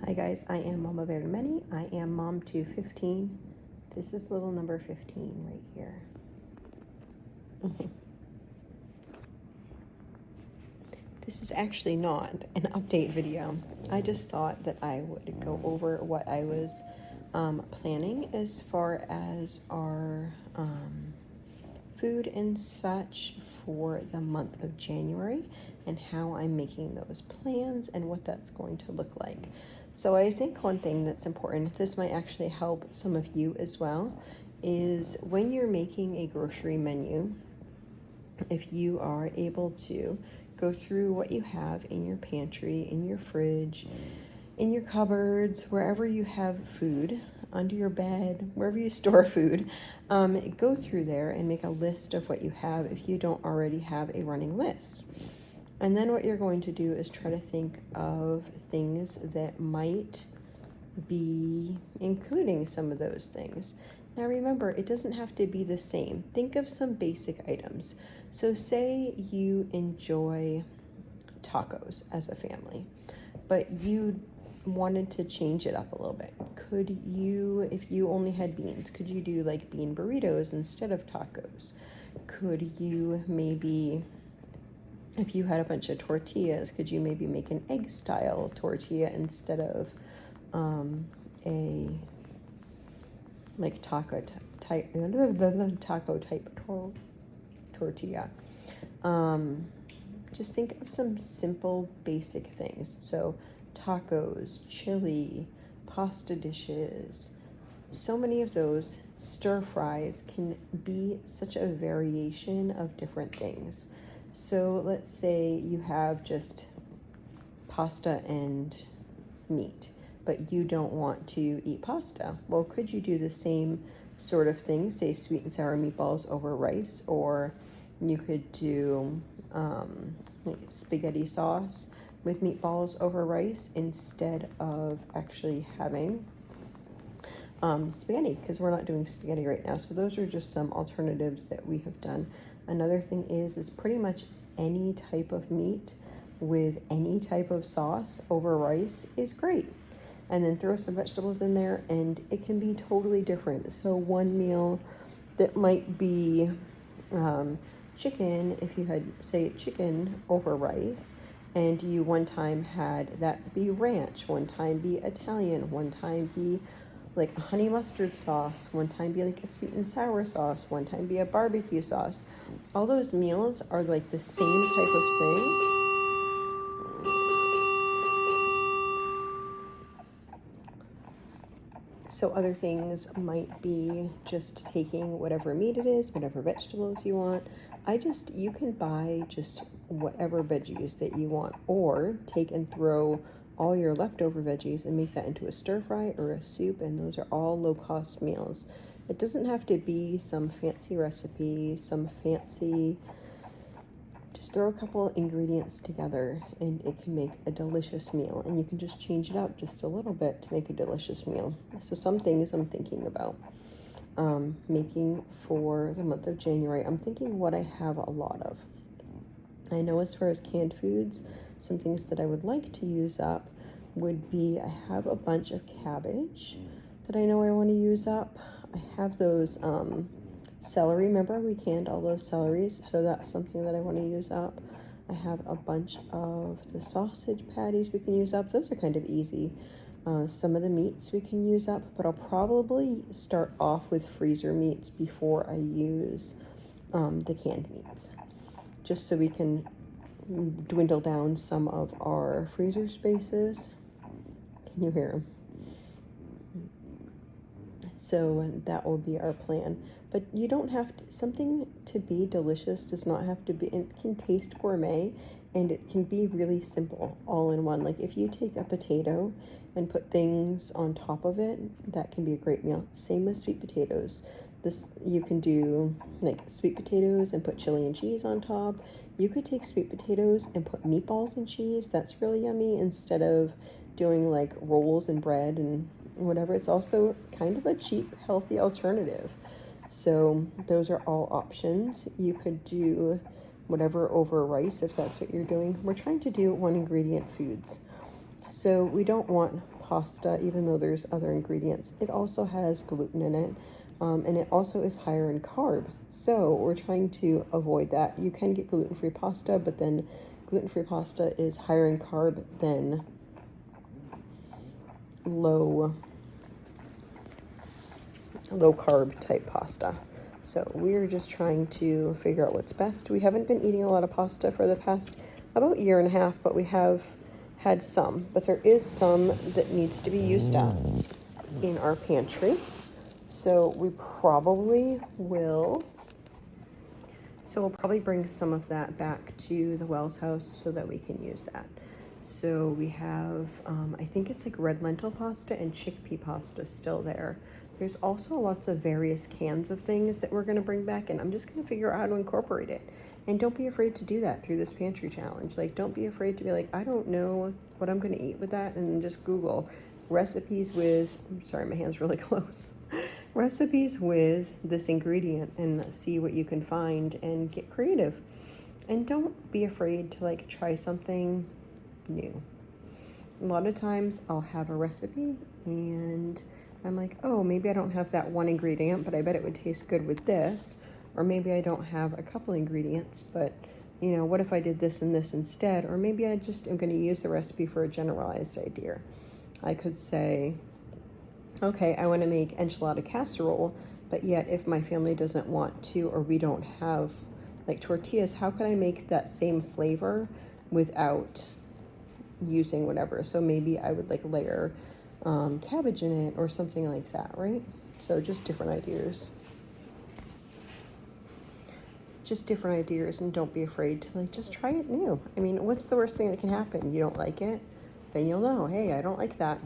Hi guys, I am Mama Bear to Many. I am mom to 15. This is little number 15 right here. This is actually not an update video. I just thought that I would go over what I was planning as far as our food and such for the month of January and how I'm making those plans and what that's going to look like. So I think one thing that's important, this might actually help some of you as well, is when you're making a grocery menu, if you are able to go through what you have in your pantry, in your fridge, in your cupboards, wherever you have food, under your bed, wherever you store food, go through there and make a list of what you have if you don't already have a running list. And then what you're going to do is try to think of things that might be including some of those things. Now remember, it doesn't have to be the same. Think of some basic items. So say you enjoy tacos as a family, but you wanted to change it up a little bit. Could you, if you only had beans, could you do like bean burritos instead of tacos? Could you maybe, if you had a bunch of tortillas, could you maybe make an egg style tortilla instead of a like taco type tortilla? Just think of some simple basic things. So tacos, chili, pasta dishes, so many of those. Stir fries can be such a variation of different things. So let's say you have just pasta and meat, but you don't want to eat pasta. Well, could you do the same sort of thing, say sweet and sour meatballs over rice, or you could do like spaghetti sauce with meatballs over rice instead of actually having spaghetti, because we're not doing spaghetti right now. So those are just some alternatives that we have done. Another thing is pretty much any type of meat with any type of sauce over rice is great. And then throw some vegetables in there and it can be totally different. So one meal that might be chicken, if you had, say, chicken over rice, and you one time had that be ranch, one time be Italian, one time be like a honey mustard sauce, one time be like a sweet and sour sauce, one time be a barbecue sauce. All those meals are like the same type of thing. So other things might be just taking whatever meat it is, whatever vegetables you want. You can buy just whatever veggies that you want, or take and throw all your leftover veggies and make that into a stir fry or a soup, and those are all low-cost meals. It doesn't have to be some fancy recipe, just throw a couple ingredients together and it can make a delicious meal, and you can just change it up just a little bit to make a delicious meal. So some things I'm thinking about making for the month of January. I'm thinking what I have a lot of. I know as far as canned foods, some things that I would like to use up would be, I have a bunch of cabbage that I know I want to use up. I have those celery. Remember we canned all those celeries, so that's something that I want to use up. I have a bunch of the sausage patties we can use up. Those are kind of easy. Some of the meats we can use up, but I'll probably start off with freezer meats before I use the canned meats, just so we can dwindle down some of our freezer spaces. Can you hear them? So that will be our plan. But you don't have to, something to be delicious does not have to be, it can taste gourmet, and it can be really simple all in one. Like if you take a potato and put things on top of it, that can be a great meal. Same with sweet potatoes. You can do like sweet potatoes and put chili and cheese on top. You could take sweet potatoes and put meatballs and cheese. That's really yummy, instead of doing like rolls and bread and whatever. It's also kind of a cheap, healthy alternative. So those are all options. You could do whatever over rice if that's what you're doing. We're trying to do one ingredient foods. So we don't want pasta, even though there's other ingredients. It also has gluten in it, and it also is higher in carb. So we're trying to avoid that. You can get gluten-free pasta, but then gluten-free pasta is higher in carb than low carb type pasta. So we're just trying to figure out what's best. We haven't been eating a lot of pasta for the past about year and a half, but we have had some. But there is some that needs to be used up in our pantry. So we probably will. So we'll probably bring some of that back to the Wells house so that we can use that. So we have, I think it's like red lentil pasta and chickpea pasta still there. There's also lots of various cans of things that we're going to bring back, and I'm just going to figure out how to incorporate it. And don't be afraid to do that through this pantry challenge. Like, don't be afraid to be like, I don't know what I'm going to eat with that, and just Google recipes with, I'm sorry, my hand's really close. Recipes with this ingredient and see what you can find and get creative. And don't be afraid to like try something new. A lot of times I'll have a recipe and I'm like, oh, maybe I don't have that one ingredient, but I bet it would taste good with this. Or maybe I don't have a couple ingredients, but you know, what if I did this and this instead? Or maybe I just am going to use the recipe for a generalized idea. I could say, okay, I want to make enchilada casserole, but yet if my family doesn't want to, or we don't have like tortillas, how can I make that same flavor without using whatever? So maybe I would like layer cabbage in it or something like that, right? So just different ideas. Just different ideas, and don't be afraid to like just try it new. I mean, what's the worst thing that can happen? You don't like it, then you'll know, hey, I don't like that.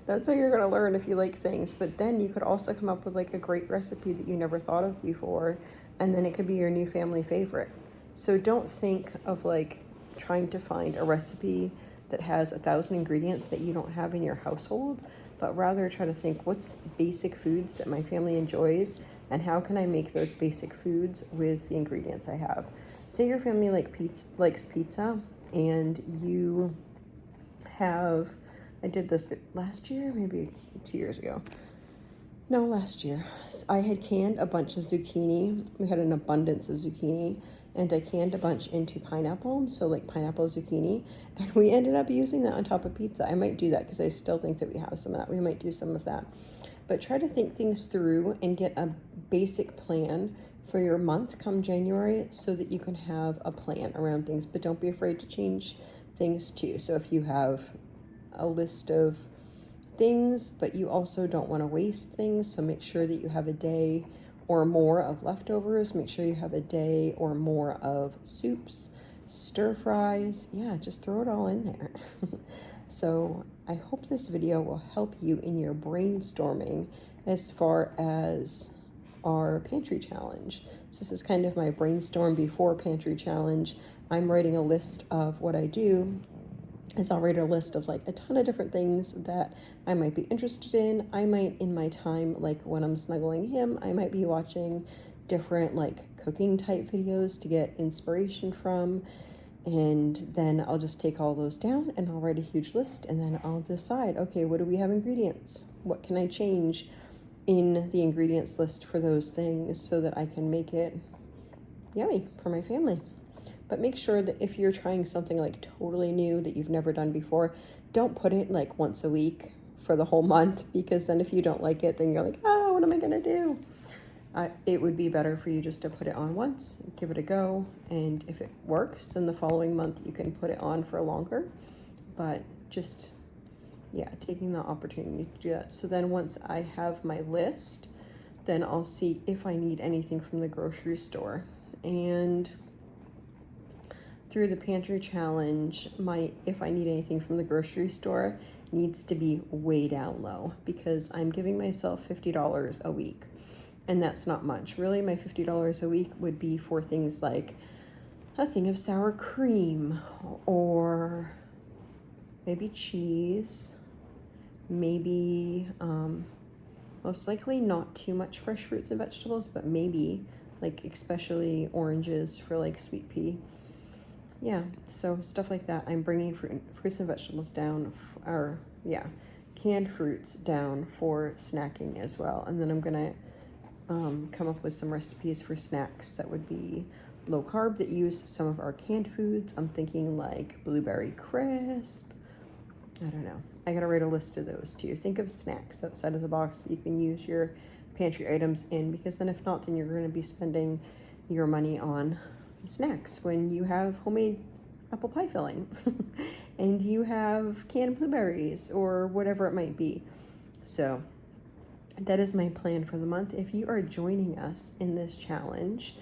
That's how you're going to learn if you like things. But then you could also come up with like a great recipe that you never thought of before, and then it could be your new family favorite. So don't think of like trying to find a recipe that has 1,000 ingredients that you don't have in your household, but rather try to think, what's basic foods that my family enjoys, and how can I make those basic foods with the ingredients I have? Say your family likes pizza, and you have, I did this last year, maybe 2 years ago. No, last year. I had canned a bunch of zucchini. We had an abundance of zucchini, and I canned a bunch into pineapple, so like pineapple zucchini, and we ended up using that on top of pizza. I might do that because I still think that we have some of that. We might do some of that. But try to think things through and get a basic plan for your month come January so that you can have a plan around things, but don't be afraid to change things too. So if you have a list of things, but you also don't want to waste things, so make sure that you have a day or more of leftovers. Make sure you have a day or more of soups, stir fries. Yeah, just throw it all in there. So I hope this video will help you in your brainstorming as far as our pantry challenge. So this is kind of my brainstorm before pantry challenge. I'm writing a list of what I do. Is I'll write a list of like a ton of different things that I might be interested in. I might, in my time, like when I'm snuggling him, I might be watching different like cooking type videos to get inspiration from. And then I'll just take all those down and I'll write a huge list, and then I'll decide, okay, what do we have ingredients? What can I change in the ingredients list for those things so that I can make it yummy for my family? But make sure that if you're trying something like totally new that you've never done before, don't put it like once a week for the whole month, because then if you don't like it, then you're like, oh, what am I gonna do? It would be better for you just to put it on once, give it a go, and if it works, then the following month you can put it on for longer. But just, yeah, taking the opportunity to do that. So then once I have my list, then I'll see if I need anything from the grocery store. And through the pantry challenge, if I need anything from the grocery store needs to be way down low, because I'm giving myself $50 a week. And that's not much. Really, my $50 a week would be for things like a thing of sour cream, or maybe cheese, maybe, most likely not too much fresh fruits and vegetables, but maybe like especially oranges for like sweet pea. yeah, so stuff like that. I'm bringing fruits and vegetables down, or yeah, canned fruits down for snacking as well. And then I'm gonna come up with some recipes for snacks that would be low carb that use some of our canned foods. I'm thinking like blueberry crisp. I don't know. I gotta write a list of those too. Think of snacks outside of the box that you can use your pantry items in, because then if not, then you're gonna be spending your money on snacks when you have homemade apple pie filling and you have canned blueberries or whatever it might be. So that is my plan for the month. If you are joining us in this challenge,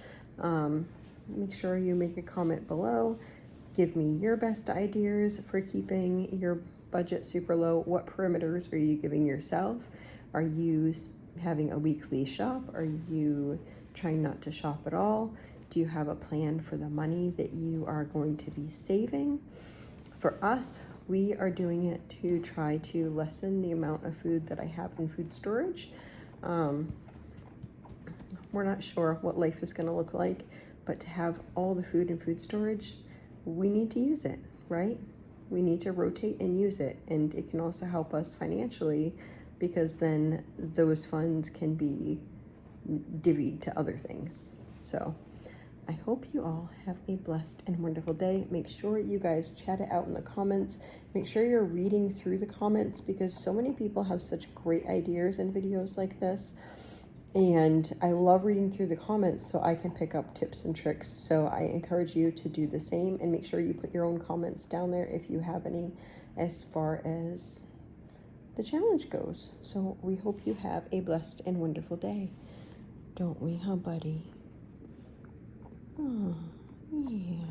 make sure you make a comment below. Give me your best ideas for keeping your budget super low. What perimeters are you giving yourself? Are you having a weekly shop? Are you trying not to shop at all? Do you have a plan for the money that you are going to be saving? For us, we are doing it to try to lessen the amount of food that I have in food storage. We're not sure what life is going to look like, but to have all the food in food storage, we need to use it, right? We need to rotate and use it. And it can also help us financially, because then those funds can be divvied to other things. So I hope you all have a blessed and wonderful day. Make sure you guys chat it out in the comments. Make sure you're reading through the comments, because so many people have such great ideas in videos like this. And I love reading through the comments so I can pick up tips and tricks. So I encourage you to do the same, and make sure you put your own comments down there if you have any, as far as the challenge goes. So we hope you have a blessed and wonderful day. Don't we, huh, buddy? Oh, yeah.